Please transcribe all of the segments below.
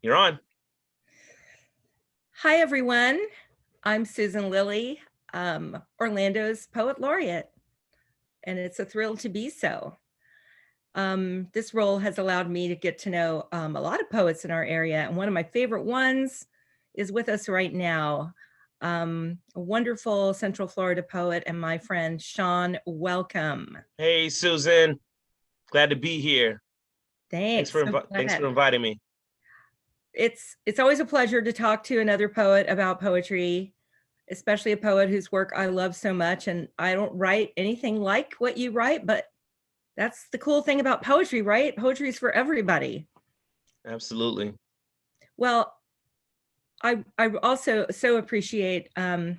You're on. Hi, everyone. I'm Susan Lilley, Orlando's Poet Laureate, and it's a thrill to be so. This role has allowed me to get to know a lot of poets in our area, and one of my favorite ones is with us right now, a wonderful Central Florida poet and my friend, Shawn Welcome. Hey, Susan. Glad to be here. Thanks. So Thanks for glad. inviting me. It's always a pleasure to talk to another poet about poetry, especially a poet whose work I love so much. And I don't write anything like what you write, but that's the cool thing about poetry, right? Poetry is for everybody. Absolutely. Well, I also so appreciate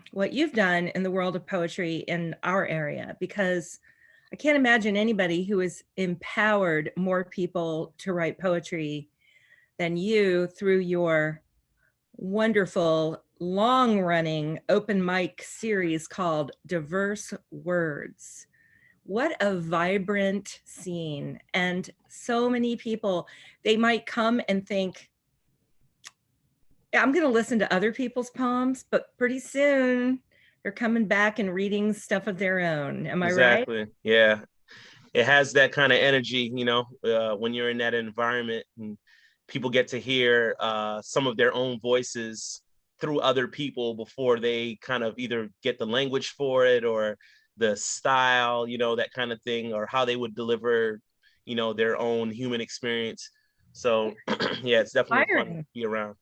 what you've done in the world of poetry in our area, because I can't imagine anybody who has empowered more people to write poetry than you through your wonderful long-running open mic series called Diverse Words. What a vibrant scene. And so many people, they might come and think, yeah, I'm going to listen to other people's poems, but pretty soon they're coming back and reading stuff of their own. Am I right? Exactly. Yeah. It has that kind of energy, when you're in that environment and people get to hear some of their own voices through other people before they kind of either get the language for it or the style, that kind of thing, or how they would deliver, their own human experience. So yeah, it's definitely fun to Inspiring. be around.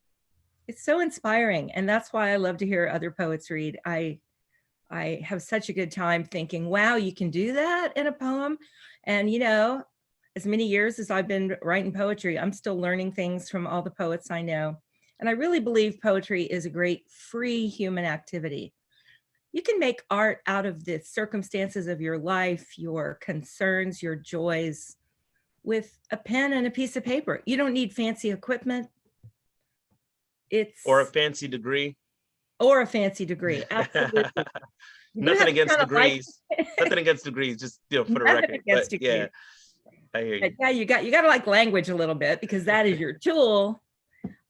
It's so inspiring. And that's why I love to hear other poets read. I have such a good time thinking, wow, you can do that in a poem. And, as many years as I've been writing poetry, I'm still learning things from all the poets I know. And I really believe poetry is a great free human activity. You can make art out of the circumstances of your life, your concerns, your joys, with a pen and a piece of paper. You don't need fancy equipment. Or a It's fancy degree. or a fancy degree. Absolutely. You do Nothing have to against kind of like degrees. Nothing against degrees, just for the nothing record. But against yeah, degrees. I hear But you. yeah, you got to like language a little bit because that is your tool.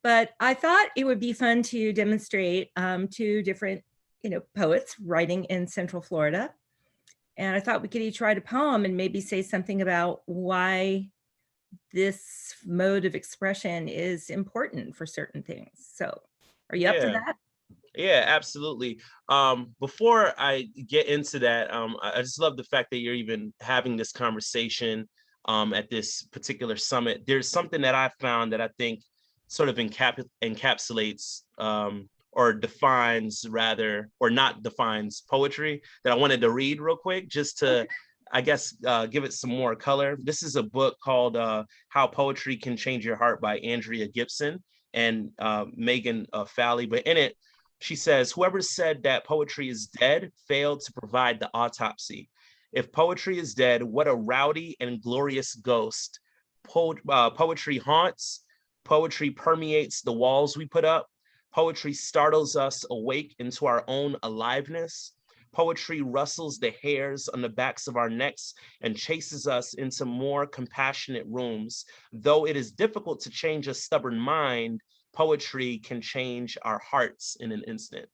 But I thought it would be fun to demonstrate two different, poets writing in Central Florida. And I thought we could each write a poem and maybe say something about why this mode of expression is important for certain things. So, are you up for Yeah. that? Yeah, absolutely. Before I get into that, I just love the fact that you're even having this conversation at this particular summit. There's something that I found that I think sort of encapsulates or defines rather, or not defines poetry that I wanted to read real quick just to, Okay. I guess, give it some more color. This is a book called How Poetry Can Change Your Heart by Andrea Gibson and Megan Falli. But in it, she says, whoever said that poetry is dead failed to provide the autopsy. If poetry is dead, what a rowdy and glorious ghost. Poetry haunts, poetry permeates the walls we put up, poetry startles us awake into our own aliveness. Poetry rustles the hairs on the backs of our necks and chases us into more compassionate rooms. Though it is difficult to change a stubborn mind, poetry can change our hearts in an instant.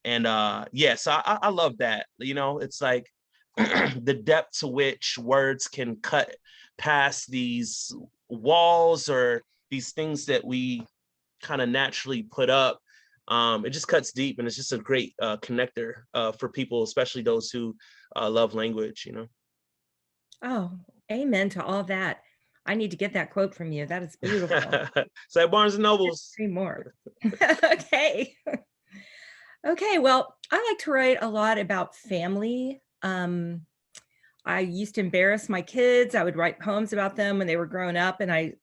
And yeah, so I love that. It's like the depth to which words can cut past these walls or these things that we kind of naturally put up. It just cuts deep, and it's just a great connector for people, especially those who love language. Oh, amen to all that. I need to get that quote from you. That is beautiful. So at Barnes and Nobles. 3 more. Okay. Okay, well, I like to write a lot about family. I used to embarrass my kids. I would write poems about them when they were growing up, and I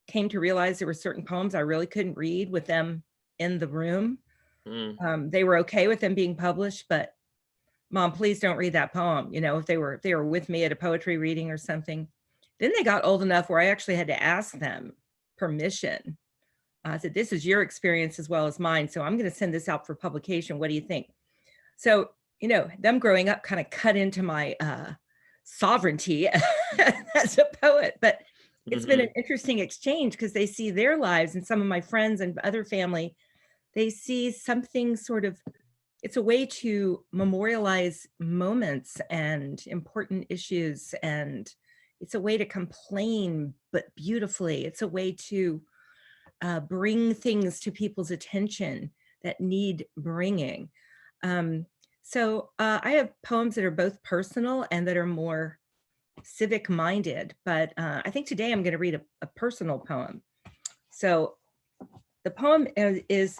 came to realize there were certain poems I really couldn't read with them in the room. Mm. They were okay with them being published, but Mom, please don't read that poem. If they were with me at a poetry reading or something. Then they got old enough where I actually had to ask them permission. I said, this is your experience as well as mine, so I'm going to send this out for publication. What do you think? So, them growing up kind of cut into my sovereignty as a poet. But it's been an interesting exchange because they see their lives, and some of my friends and other family, they see something sort of, it's a way to memorialize moments and important issues, and it's a way to complain but beautifully. It's a way to bring things to people's attention that need bringing. I have poems that are both personal and that are more civic minded, but I think today I'm going to read a personal poem. So the poem is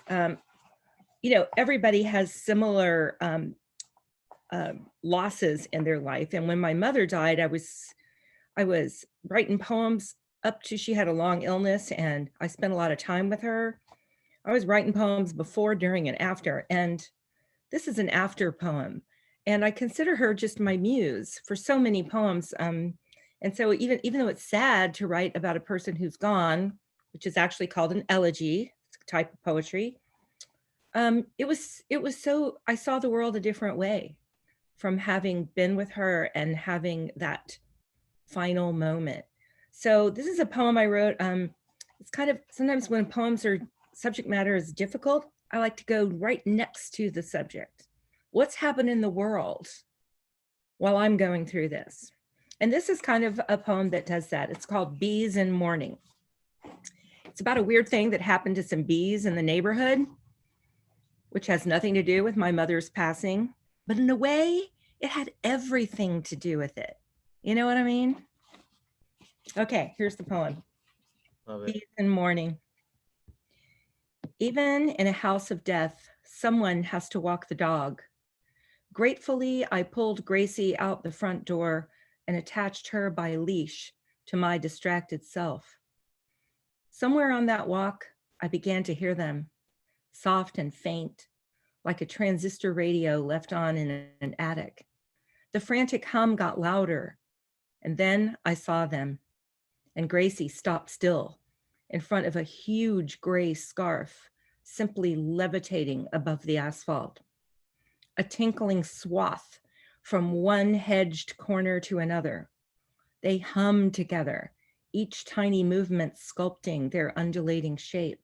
everybody has similar losses in their life. And when my mother died, I was writing poems up to, she had a long illness and I spent a lot of time with her. I was writing poems before, during, and after. And this is an after poem. And I consider her just my muse for so many poems. And so even though it's sad to write about a person who's gone, which is actually called an elegy, it's a type of poetry, it was so, I saw the world a different way from having been with her and having that final moment. So this is a poem I wrote. It's kind of, sometimes when poems are, subject matter is difficult, I like to go right next to the subject. What's happened in the world while I'm going through this? And this is kind of a poem that does that. It's called Bees in Mourning. It's about a weird thing that happened to some bees in the neighborhood, which has nothing to do with my mother's passing, but in a way, it had everything to do with it. You know what I mean? Okay, here's the poem. Bees in Mourning. Even in a house of death, someone has to walk the dog. Gratefully, I pulled Gracie out the front door and attached her by a leash to my distracted self. Somewhere on that walk, I began to hear them, soft and faint, like a transistor radio left on in an attic. The frantic hum got louder, and then I saw them, and Gracie stopped still in front of a huge gray scarf, simply levitating above the asphalt. A tinkling swath from one hedged corner to another. They hummed together, each tiny movement sculpting their undulating shape.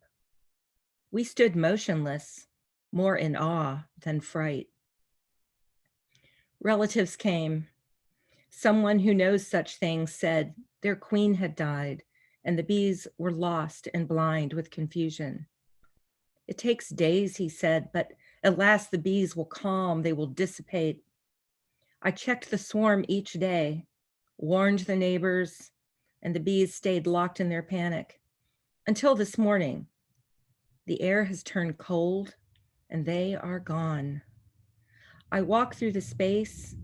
We stood motionless, more in awe than fright. Relatives came. Someone who knows such things said their queen had died and the bees were lost and blind with confusion. It takes days, he said, but at last the bees will calm, they will dissipate. I checked the swarm each day, warned the neighbors, and the bees stayed locked in their panic. Until this morning, the air has turned cold and they are gone. I walk through the space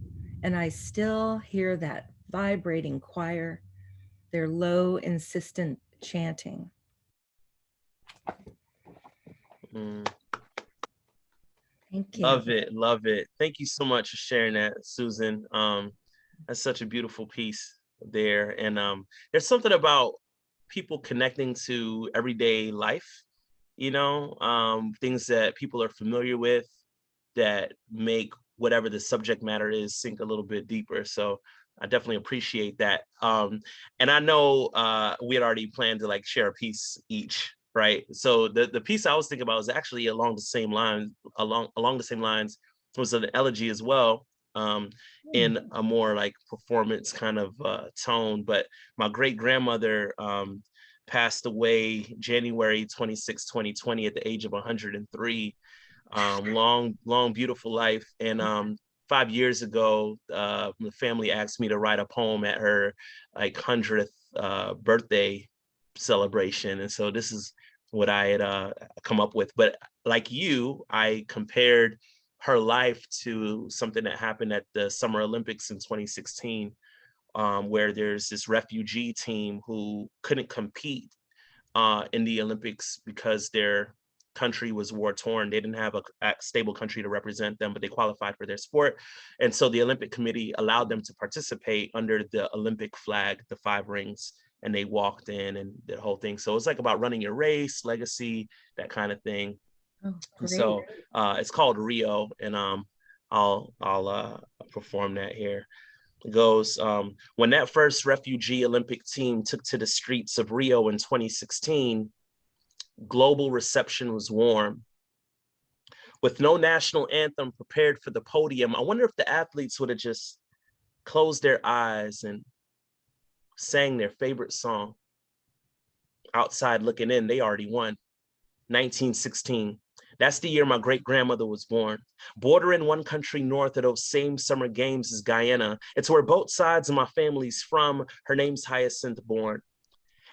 and I still hear that vibrating choir, their low, insistent chanting. Thank you. Love it, love it. Thank you so much for sharing that, Susan. That's such a beautiful piece there. And there's something about people connecting to everyday life, things that people are familiar with that make whatever the subject matter is sink a little bit deeper. So I definitely appreciate that. And I know we had already planned to share a piece each, right? So the piece I was thinking about was actually along the same lines, was an elegy as well, in a more performance kind of tone. But my great grandmother passed away January 26, 2020 at the age of 103. Long, beautiful life. And 5 years ago, the family asked me to write a poem at her 100th birthday celebration. And so this is what I had come up with. But like you, I compared her life to something that happened at the Summer Olympics in 2016, where there's this refugee team who couldn't compete in the Olympics because their country was war torn. They didn't have a stable country to represent them, but they qualified for their sport. And so the Olympic Committee allowed them to participate under the Olympic flag, the 5 rings, and they walked in and the whole thing. So it's about running your race, legacy, that kind of thing. Oh, and so it's called Rio, and I'll perform that here. It goes, when that first refugee Olympic team took to the streets of Rio in 2016, global reception was warm. With no national anthem prepared for the podium, I wonder if the athletes would have just closed their eyes and sang their favorite song. Outside looking in, they already won. 1916. That's the year my great grandmother was born. Bordering one country north of those same summer games is Guyana. It's where both sides of my family's from. Her name's Hyacinth Bourne.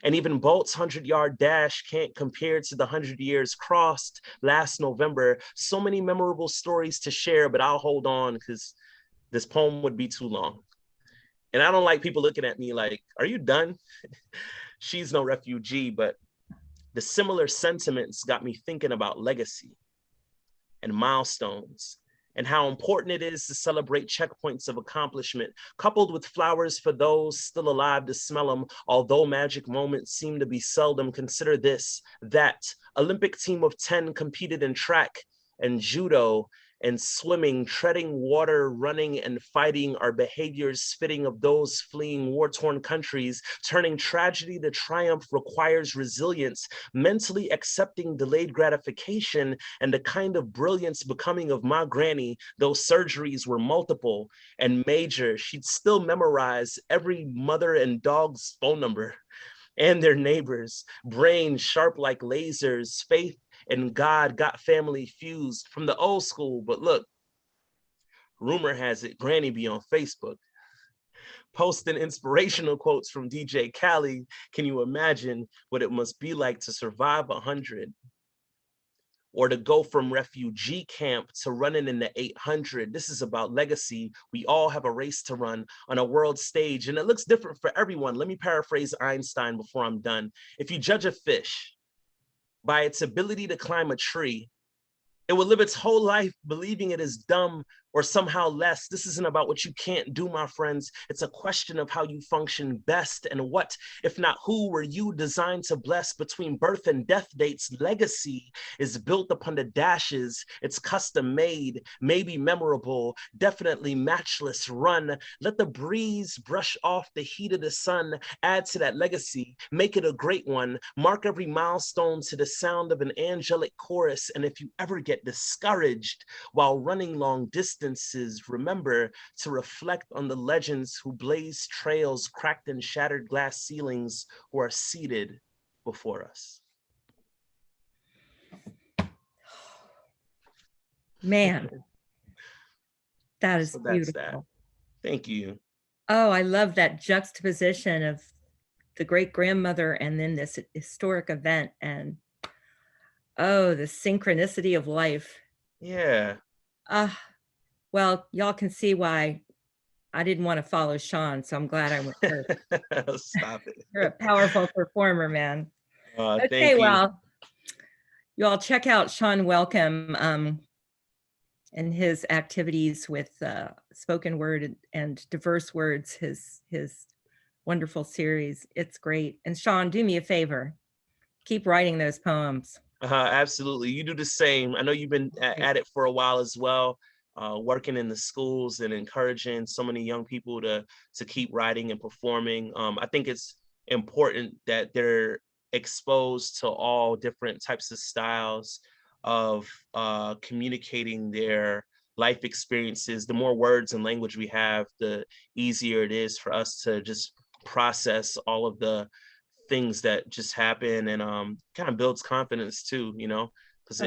And even Bolt's 100-yard dash can't compare to the 100 years crossed last November. So many memorable stories to share, but I'll hold on because this poem would be too long. And I don't like people looking at me like, are you done? She's no refugee, but the similar sentiments got me thinking about legacy and milestones and how important it is to celebrate checkpoints of accomplishment, coupled with flowers for those still alive to smell them. Although magic moments seem to be seldom, consider this, that Olympic team of 10 competed in track and judo and swimming, treading water, running and fighting are behaviors fitting of those fleeing war-torn countries. Turning tragedy to triumph requires resilience, mentally accepting delayed gratification, and the kind of brilliance becoming of my granny. Those surgeries were multiple and major, she'd still memorize every mother and dog's phone number and their neighbors, brains sharp like lasers, faith and God got family fused from the old school. But look, rumor has it Granny be on Facebook, posting inspirational quotes from DJ Khaled. Can you imagine what it must be like to survive 100? Or to go from refugee camp to running in the 800. This is about legacy. We all have a race to run on a world stage, and it looks different for everyone. Let me paraphrase Einstein before I'm done. If you judge a fish by its ability to climb a tree, it will live its whole life believing it is dumb or somehow less. This isn't about what you can't do, my friends. It's a question of how you function best, and what, if not who, were you designed to bless. Between birth and death dates, legacy is built upon the dashes. It's custom made, maybe memorable, definitely matchless. Run, let the breeze brush off the heat of the sun. Add to that legacy, make it a great one. Mark every milestone to the sound of an angelic chorus. And if you ever get discouraged while running long distances, remember to reflect on the legends who blazed trails, cracked and shattered glass ceilings, who are seated before us. Man, that is So beautiful. That. Thank you. Oh, I love that juxtaposition of the great grandmother and then this historic event, and oh, the synchronicity of life. Yeah. Well, y'all can see why I didn't want to follow Shawn, so I'm glad I went first. Stop it. You're a powerful performer, man. Okay, thank you. Well, you all check out Shawn Welcome and his activities with spoken word and diverse words, his wonderful series. It's great. And Shawn, do me a favor. Keep writing those poems. Absolutely. You do the same. I know you've been at it for a while as well, working in the schools and encouraging so many young people to keep writing and performing. I think it's important that they're exposed to all different types of styles of communicating their life experiences. The more words and language we have, the easier it is for us to just process all of the things that just happen, and kind of builds confidence too, you know, because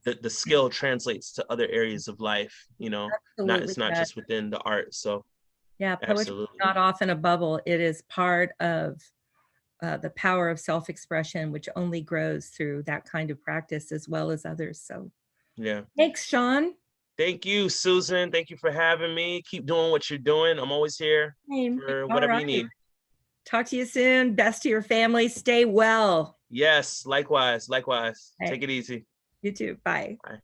the skill translates to other areas of life, you know. Absolutely. It's not just within the art. So yeah, poetry is not often a bubble. It is part of the power of self-expression, which only grows through that kind of practice as well as others. So yeah, thanks, Shawn. Thank you, Susan. Thank you for having me. Keep doing what you're doing. I'm always here for whatever you need. Talk to you soon. Best to your family. Stay well. Yes, likewise. Take it easy. You too. Bye. Bye.